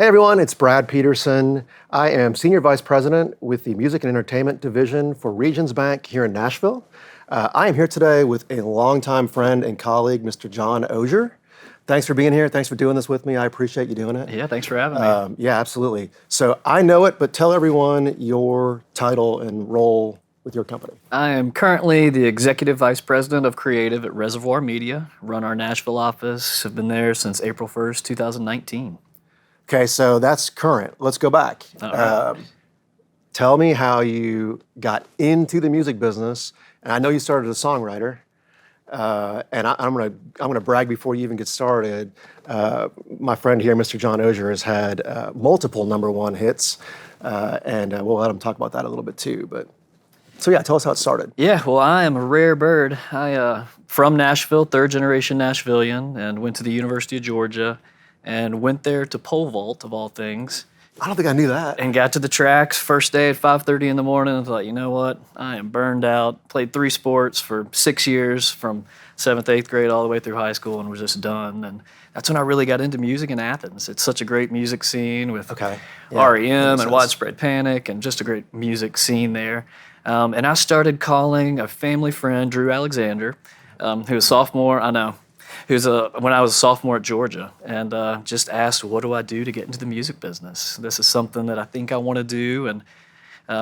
Hey everyone, it's Brad Peterson. I am Senior Vice President with the Music and Entertainment Division for Regions Bank here in Nashville. I am here today with a longtime friend and colleague, Mr. John Ozier. Thanks for being here. Thanks for doing this with me. I appreciate you doing it. Yeah, thanks for having me. Yeah, absolutely. So I know it, but tell everyone your title and role with your company. I am currently the Executive Vice President of Creative at Reservoir Media, run our Nashville office, have been there since April 1st, 2019. Okay, so that's current. Let's go back. All right. Tell me how you got into the music business. And I know you started as a songwriter. And I'm gonna brag before you even get started. My friend here, Mr. John Ozier, has had multiple #1 hits, and we'll let him talk about that a little bit too. But so yeah, tell us how it started. Yeah, well, I am a rare bird. I from Nashville, third generation Nashvilleian, and went to the University of Georgia, and went there to pole vault of all things. I don't think I knew that. And got to the tracks first day at 5:30 in the morning and thought, you know what, I am burned out. Played 3 sports for 6 years from 7th, 8th grade all the way through high school and was just done. And that's when I really got into music in Athens. It's such a great music scene with REM and Widespread Panic and just a great music scene there. And I started calling a family friend, Drew Alexander, who was a sophomore, when I was a sophomore at Georgia, and just asked, what do I do to get into the music business? This is something that I think I want to do. And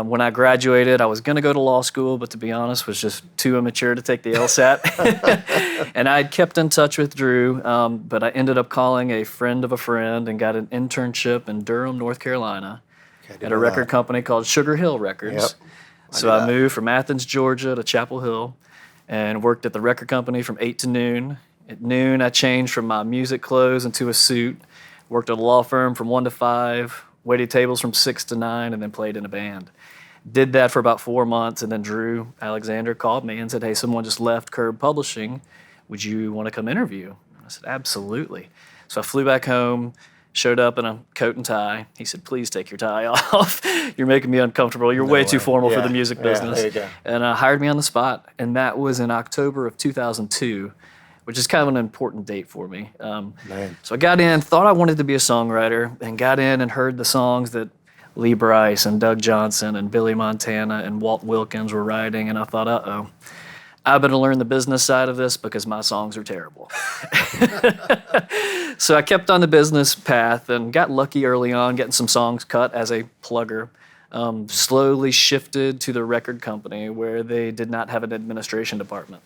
when I graduated, I was going to go to law school, but to be honest, was just too immature to take the LSAT. And I had kept in touch with Drew, but I ended up calling a friend of a friend and got an internship in Durham, North Carolina, at a record company called Sugar Hill Records. Yep. So I moved from Athens, Georgia to Chapel Hill and worked at the record company from 8 to noon. At noon, I changed from my music clothes into a suit, worked at a law firm from 1 to 5, waited tables from 6 to 9, and then played in a band. Did that for about 4 months, and then Drew Alexander called me and said, hey, someone just left Curb Publishing. Would you want to come interview? I said, absolutely. So I flew back home, showed up in a coat and tie. He said, please take your tie off. You're making me uncomfortable. You're way too formal for the music business. There you go. And hired me on the spot, and that was in October of 2002. Which is kind of an important date for me. So I got in, thought I wanted to be a songwriter, and got in and heard the songs that Lee Brice and Doug Johnson and Billy Montana and Walt Wilkins were writing, and I thought, uh-oh, I better learn the business side of this because my songs are terrible. So I kept on the business path and got lucky early on, getting some songs cut as a plugger. Slowly shifted to the record company where they did not have an administration department.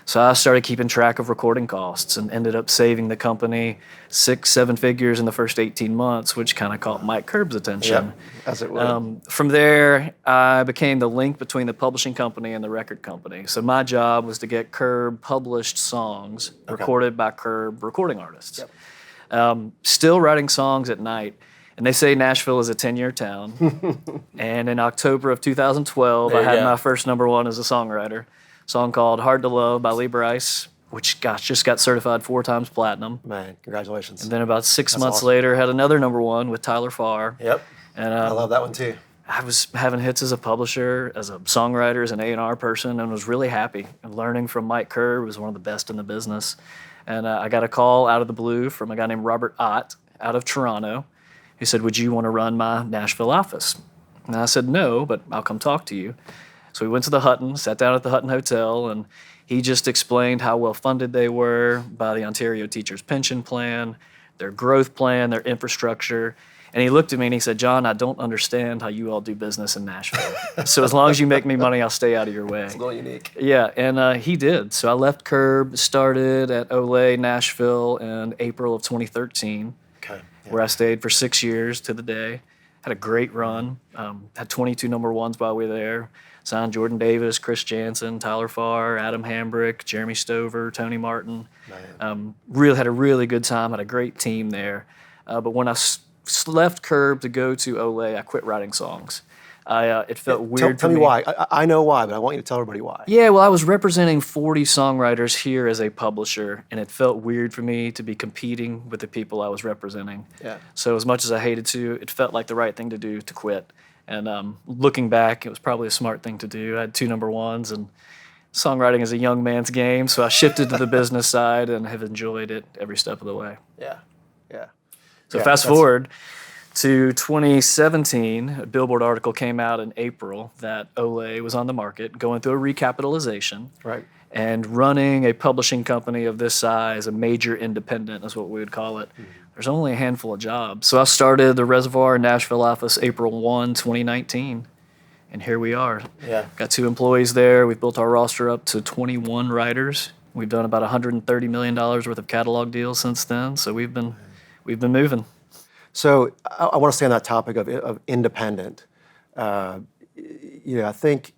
So I started keeping track of recording costs and ended up saving the company 6-7 figures in the first 18 months, which kind of caught Mike Curb's attention. Yep, as it would. From there, I became the link between the publishing company and the record company. So my job was to get Curb published songs recorded by Curb recording artists. Yep. Still writing songs at night. And they say Nashville is a 10-year town. And in October of 2012, I had my first #1 as a songwriter. Song called Hard to Love by Lee Brice, which just got certified 4 times platinum. Man, congratulations. And then about 6 months later, had another #1 with Tyler Farr. Yep, and I love that one too. I was having hits as a publisher, as a songwriter, as an A&R person, and was really happy. And learning from Mike Kerr, who was one of the best in the business. And I got a call out of the blue from a guy named Robert Ott out of Toronto, who said, would you want to run my Nashville office? And I said, no, but I'll come talk to you. So we went to the Hutton, sat down at the Hutton Hotel, and he just explained how well funded they were by the Ontario Teachers Pension Plan, their growth plan, their infrastructure. And he looked at me and he said, John, I don't understand how you all do business in Nashville. So as long as you make me money, I'll stay out of your way. It's a little unique. Yeah, and he did. So I left Curb, started at Olay, Nashville in April of 2013, where I stayed for 6 years to the day. Had a great run, had 22 #1s while we were there. Signed Jordan Davis, Chris Jansen, Tyler Farr, Adam Hambrick, Jeremy Stover, Tony Martin. Really had a really good time, had a great team there. But when I left Curb to go to Olay, I quit writing songs. It felt weird tell for me me. why. I know why, but I want you to tell everybody why. Yeah, well, I was representing 40 songwriters here as a publisher, and it felt weird for me to be competing with the people I was representing. Yeah. So as much as I hated to, it felt like the right thing to do to quit. And looking back, it was probably a smart thing to do. I had 2 #1s, and songwriting is a young man's game, so I shifted to the business side and have enjoyed it every step of the way. Yeah, yeah. So fast forward, to 2017, a Billboard article came out in April that Olay was on the market, going through a recapitalization. Right. And running a publishing company of this size, a major independent is what we would call it, there's only a handful of jobs. So I started the Reservoir Nashville office April 1, 2019, and here we are. Yeah. Got 2 employees there. We've built our roster up to 21 writers. We've done about $130 million worth of catalog deals since then, so we've been moving. So I want to stay on that topic of independent. I think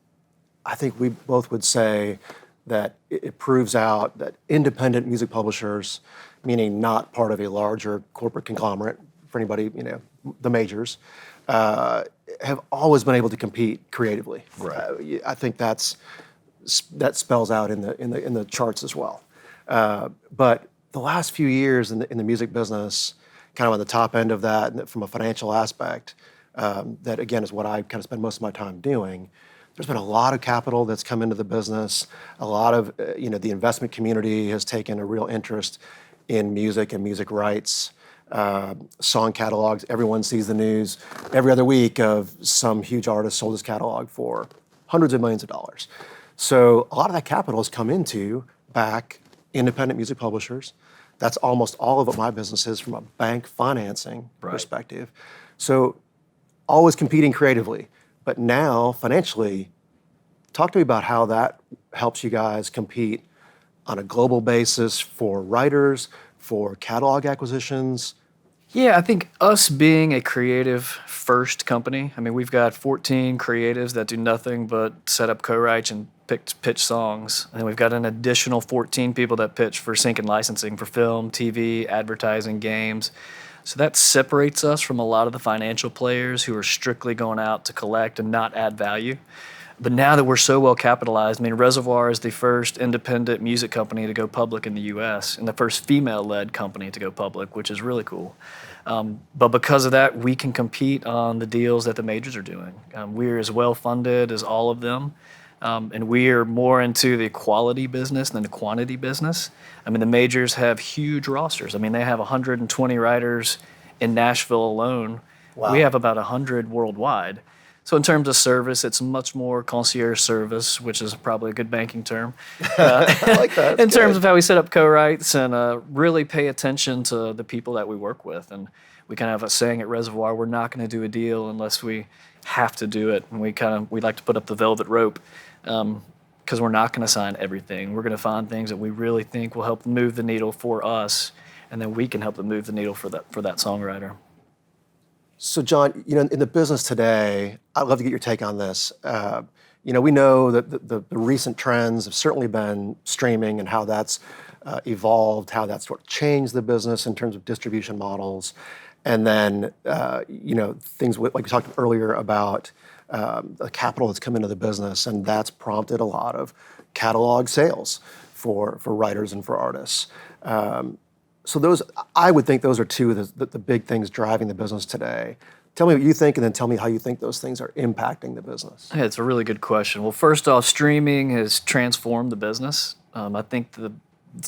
we both would say that it proves out that independent music publishers, meaning not part of a larger corporate conglomerate, for anybody, the majors, have always been able to compete creatively. Right. I think that spells out in the charts as well. But the last few years in the music business, kind of on the top end of that, and from a financial aspect, that again is what I kind of spend most of my time doing. There's been a lot of capital that's come into the business. A lot of the investment community has taken a real interest in music and music rights, song catalogs. Everyone sees the news every other week of some huge artist sold his catalog for hundreds of millions of dollars. So a lot of that capital has come into back independent music publishers. That's almost all of what my business is from a bank financing perspective. So always competing creatively. But now, financially, talk to me about how that helps you guys compete on a global basis for writers, for catalog acquisitions. Yeah, I think us being a creative-first company, I mean, we've got 14 creatives that do nothing but set up co-writes and pitch songs. And then we've got an additional 14 people that pitch for sync and licensing for film, TV, advertising, games. So that separates us from a lot of the financial players who are strictly going out to collect and not add value. But now that we're so well capitalized, I mean, Reservoir is the first independent music company to go public in the U.S. and the first female-led company to go public, which is really cool. But because of that, we can compete on the deals that the majors are doing. We're as well-funded as all of them. And we are more into the quality business than the quantity business. I mean, the majors have huge rosters. I mean, they have 120 writers in Nashville alone. Wow. We have about 100 worldwide. So in terms of service, it's much more concierge service, which is probably a good banking term. I like that. In terms of how we set up co-writes and really pay attention to the people that we work with. And we kind of have a saying at Reservoir, we're not going to do a deal unless we have to do it. And we like to put up the velvet rope. Because we're not going to sign everything. We're going to find things that we really think will help move the needle for us, and then we can help them move the needle for that songwriter. So, John, in the business today, I'd love to get your take on this. We know that the recent trends have certainly been streaming and how that's evolved, how that's sort of changed the business in terms of distribution models, and then things like we talked earlier about. The capital that's come into the business, and that's prompted a lot of catalog sales for writers and for artists. So I would think those are two of the big things driving the business today. Tell me what you think, and then tell me how you think those things are impacting the business. Yeah, it's a really good question. Well, first off, streaming has transformed the business. I think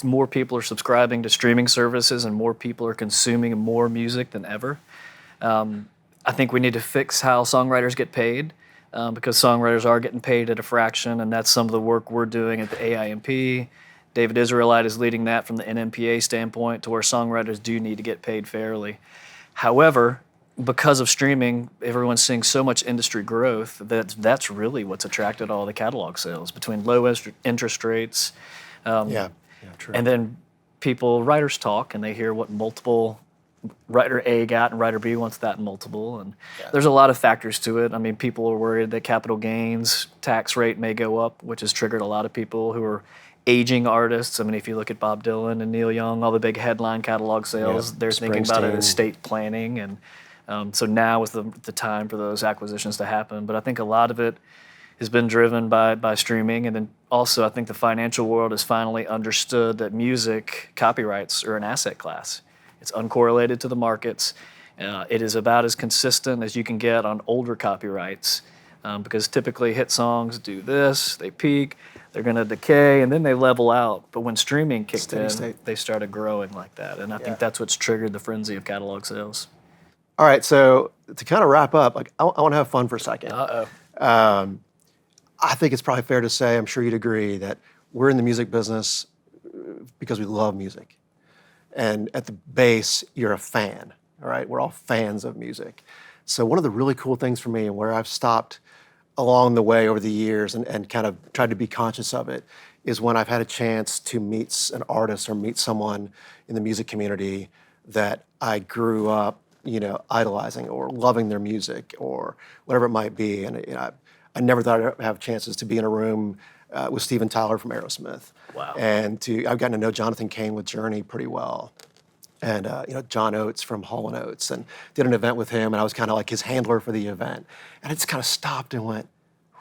more people are subscribing to streaming services, and more people are consuming more music than ever. I think we need to fix how songwriters get paid because songwriters are getting paid at a fraction, and that's some of the work we're doing at the AIMP. David Israelite is leading that from the NMPA standpoint to where songwriters do need to get paid fairly. However, because of streaming, everyone's seeing so much industry growth that's really what's attracted all the catalog sales between low interest rates. True. And then writers talk, and they hear what multiple writer A got and writer B wants that multiple, and there's a lot of factors to it. I mean, people are worried that capital gains tax rate may go up, which has triggered a lot of people who are aging artists. I mean, if you look at Bob Dylan and Neil Young, all the big headline catalog sales, they're thinking about it as estate planning, and so now is the time for those acquisitions to happen. But I think a lot of it has been driven by streaming, and then also I think the financial world has finally understood that music copyrights are an asset class. It's uncorrelated to the markets. It is about as consistent as you can get on older copyrights because typically hit songs do this, they peak, they're going to decay, and then they level out. But when streaming kicked in, they started growing like that. And I think that's what's triggered the frenzy of catalog sales. All right, so to kind of wrap up, like I want to have fun for a second. Uh-oh. I think it's probably fair to say, I'm sure you'd agree, that we're in the music business because we love music. And at the base, you're a fan, all right? We're all fans of music. So one of the really cool things for me, and where I've stopped along the way over the years and kind of tried to be conscious of it, is when I've had a chance to meet an artist or meet someone in the music community that I grew up, idolizing or loving their music or whatever it might be. And I never thought I'd have chances to be in a room with Steven Tyler from Aerosmith. Wow. And I've gotten to know Jonathan Cain with Journey pretty well. And John Oates from Hall & Oates, and did an event with him, and I was kind of like his handler for the event. And I just kind of stopped and went,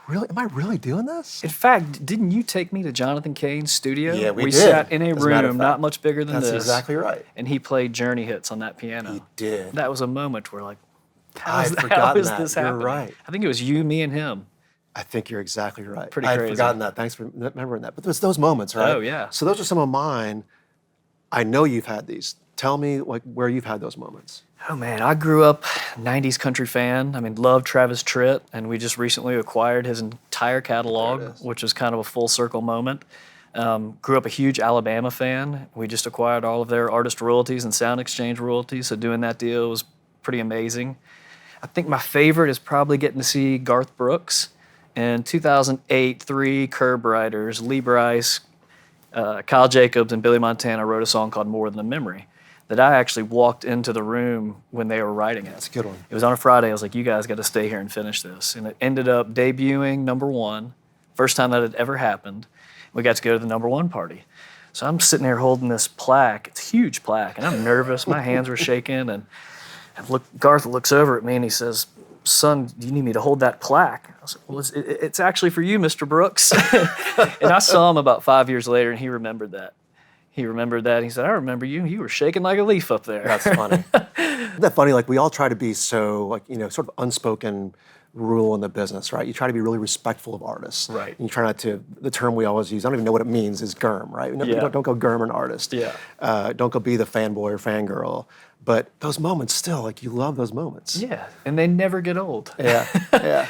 really? Am I really doing this? In fact, didn't you take me to Jonathan Cain's studio? Yeah, we did. Sat in a As a matter of room fact. not much bigger than That's this. exactly right. And he played Journey hits on that piano. He did. That was a moment where like, I'd how forgotten is that. this You're happening? right. I think it was you, me, and him. I think you're exactly right. Pretty I had crazy. forgotten that. Thanks for remembering that. But there's those moments, right? Oh, yeah. So those are some of mine. I know you've had these. Tell me where you've had those moments. Oh man, I grew up 90s country fan. I mean, loved Travis Tritt, and we just recently acquired his entire There catalog, it is. which was kind of a full circle moment. Grew up a huge Alabama fan. We just acquired all of their artist royalties and sound exchange royalties, so doing that deal was pretty amazing. I think my favorite is probably getting to see Garth Brooks. In 2008, 3 Curb writers, Lee Brice, Kyle Jacobs, and Billy Montana wrote a song called More Than a Memory that I actually walked into the room when they were writing it. That's a good one. It was on a Friday. I was like, you guys got to stay here and finish this. And it ended up debuting #1, first time that had ever happened. We got to go to the #1 party. So I'm sitting there holding this plaque. It's a huge plaque, and I'm nervous. My hands were shaking. And Garth looks over at me and he says, son, do you need me to hold that plaque? I was like, well, it's actually for you, Mr. Brooks. And I saw him about 5 years later, and he remembered that. He said, I remember you. You were shaking like a leaf up there. That's funny. Isn't that funny? Like we all try to be so sort of unspoken rule in the business, right? You try to be really respectful of artists. Right. And you try not to, the term we always use, I don't even know what it means, is GERM, right? Yeah. Don't go GERM an artist. Yeah. Don't go be the fanboy or fangirl. But those moments still, like you love those moments. Yeah, and they never get old. Yeah, yeah.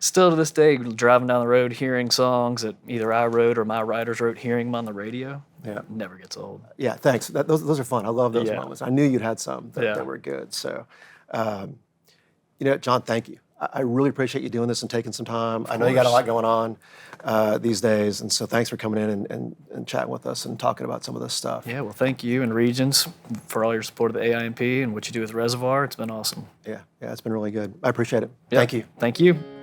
Still to this day, driving down the road, hearing songs that either I wrote or my writers wrote, hearing them on the radio, Yeah. never gets old. Yeah, thanks. Those are fun. I love those Yeah. moments. I knew you'd had some Yeah. that were good. So, John, thank you. I really appreciate you doing this and taking some time. I know you got a lot going on these days, and so thanks for coming in and chatting with us and talking about some of this stuff. Yeah, well, thank you and Regions for all your support of the AIMP and what you do with Reservoir. It's been awesome. Yeah, it's been really good. I appreciate it. Yeah. Thank you. Thank you.